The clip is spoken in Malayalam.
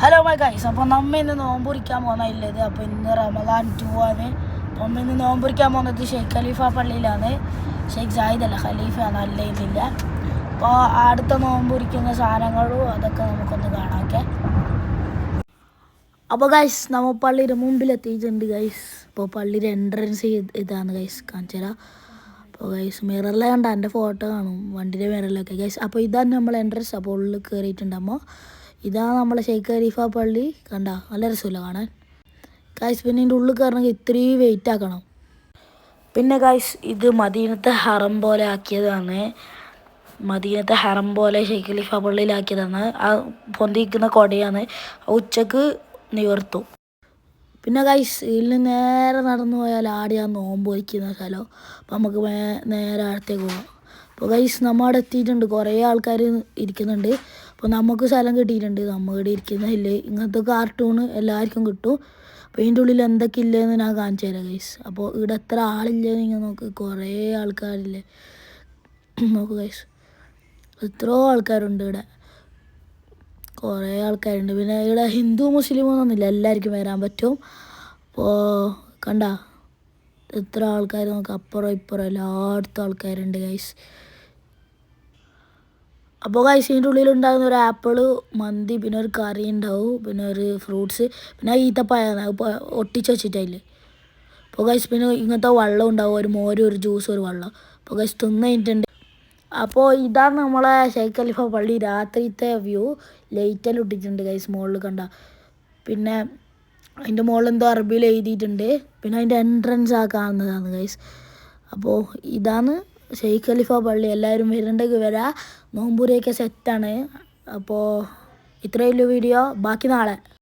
Hello my guys. അപ്പോൾ നമ്മ ഇന്ന് നോമ്പുറിക്കാൻ പോകുന്നില്ലത്. അപ്പോൾ ഇന്ന് റമദാൻ 2 ആണ്. അപ്പോൾ നമ്മ ഇന്ന് നോമ്പുറിക്കാൻ പോകുന്നത് ഷെയ്ഖ് ഖലീഫ പള്ളിയിലാണ്. ഷെയ്ഖ് സായിദ് അല്ല, ഖലീഫയാണ്, അല്ല ഇന്നില്ല. അപ്പോൾ അടുത്ത നോമ്പുറിക്കുന്ന സാധനങ്ങളും അതൊക്കെ നമുക്കൊന്ന് കാണാം. ഓക്കെ. അപ്പോൾ ഗൈസ് നമ്മൾ പള്ളിയുടെ മുമ്പിലെത്തിയിട്ടുണ്ട് ഗൈസ്. അപ്പോൾ പള്ളിയുടെ എൻട്രൻസ് ഇതാണ് ഗൈസ്, കാണിച്ചു തരാം. അപ്പോൾ ഗൈസ് മിററിലെ കണ്ട എൻ്റെ ഫോട്ടോ കാണും, വണ്ടിയുടെ മിററിലൊക്കെ ഗൈസ്. അപ്പോൾ ഇതാണ് നമ്മൾ എൻട്രൻസ്. അപ്പോൾ ഉള്ളിൽ കയറിയിട്ടുണ്ടാകുമ്പോൾ ഇതാണ് നമ്മളെ ഷെയ്ഖ് ഖലീഫ പള്ളി. കണ്ട നല്ല രസമില്ല കാണാൻ ഗൈസ്. പിന്നെ ഇതിൻ്റെ ഉള്ളിൽ കയറണമെങ്കിൽ ഇത്രയും വെയിറ്റ് ആക്കണം. പിന്നെ ഗൈസ് ഇത് മദീനത്തെ ഹറം പോലെ ആക്കിയതാണ്. മദീനത്തെ ഹറം പോലെ ഷെയ്ഖ് ഖലീഫ പള്ളിയിലാക്കിയതാണ്. ആ പൊന്തിക്കുന്ന കൊടയാണ്, ഉച്ചക്ക് നിവർത്തും. പിന്നെ ഗൈസ് ഇതിൽ നേരെ നടന്നു പോയാൽ ആടെയാണ് നോമ്പ് വയ്ക്കുന്ന സ്ഥലം. അപ്പോൾ നമുക്ക് നേരെ അടുത്തേക്ക് പോകാം. അപ്പോൾ ഗൈസ് നമ്മൾ അവിടെ എത്തിയിട്ടുണ്ട്. കുറേ ആൾക്കാർ ഇരിക്കുന്നുണ്ട്. അപ്പോൾ നമുക്ക് സ്ഥലം കിട്ടിയിട്ടുണ്ട്. നമ്മൾ ഇവിടെ ഇരിക്കുന്നില്ല. ഇങ്ങനത്തെ കാർട്ടൂൺ എല്ലാവർക്കും കിട്ടും. അപ്പോൾ ഇതിൻ്റെ ഉള്ളിൽ എന്തൊക്കെ ഇല്ലയെന്ന് ഞാൻ കാണിച്ചു തരാം ഗൈസ്. അപ്പോൾ ഇവിടെ എത്ര ആളില്ലെന്ന് നിങ്ങൾ നോക്ക്, കുറേ ആൾക്കാരില്ലേ നോക്ക് ഗൈസ്. എത്രയോ ആൾക്കാരുണ്ട് ഇവിടെ, കുറേ ആൾക്കാരുണ്ട്. പിന്നെ ഇവിടെ ഹിന്ദു മുസ്ലിം ഒന്നുമില്ല, എല്ലാവർക്കും വരാൻ പറ്റും. അപ്പോൾ കണ്ട എത്ര ആൾക്കാർ നോക്ക്, അപ്പുറം ഇപ്പുറം എല്ലായിടത്തും ആൾക്കാരുണ്ട് ഗൈസ്. അപ്പോൾ ഗൈസ് ഇതിൻ്റെ ഉള്ളിലുണ്ടാകുന്ന ഒരു ആപ്പിൾ, മന്തി, പിന്നെ ഒരു കറി ഉണ്ടാവും, പിന്നെ ഒരു ഫ്രൂട്ട്സ്, പിന്നെ ഈത്തപ്പഴമാണ് ഇപ്പോൾ ഒട്ടിച്ച് വെച്ചിട്ടില്ല. അപ്പോൾ ഗൈസ് പിന്നെ ഇങ്ങനത്തെ വെള്ളം ഉണ്ടാവും, ഒരു മോര്, ഒരു ജ്യൂസ്, ഒരു വെള്ളം. അപ്പോൾ ഗൈസ് തിന്ന് കഴിഞ്ഞിട്ടുണ്ട്. അപ്പോൾ ഇതാണ് നമ്മളെ ഷെയ്ഖ് ഖലീഫ പള്ളി രാത്രിത്തെ വ്യൂ. ലൈറ്റെല്ലാം ഇട്ടിട്ടുണ്ട് ഗൈസ് മുകളിൽ കണ്ട. പിന്നെ അതിൻ്റെ മുകളിൽ എന്തോ അറബിയിൽ എഴുതിയിട്ടുണ്ട്. പിന്നെ അതിൻ്റെ എൻട്രൻസ് ആ കാണുന്നതാണ് ഗൈസ്. അപ്പോൾ ഇതാണ് ഷെയ്ഖ് ഖലീഫ പള്ളി. എല്ലാവരും വരണ്ടെങ്കിൽ വരാം. നോമ്പൂരിയൊക്കെ സെറ്റാണ്. അപ്പോൾ ഇത്രയുള്ള വീഡിയോ, ബാക്കി നാളെ.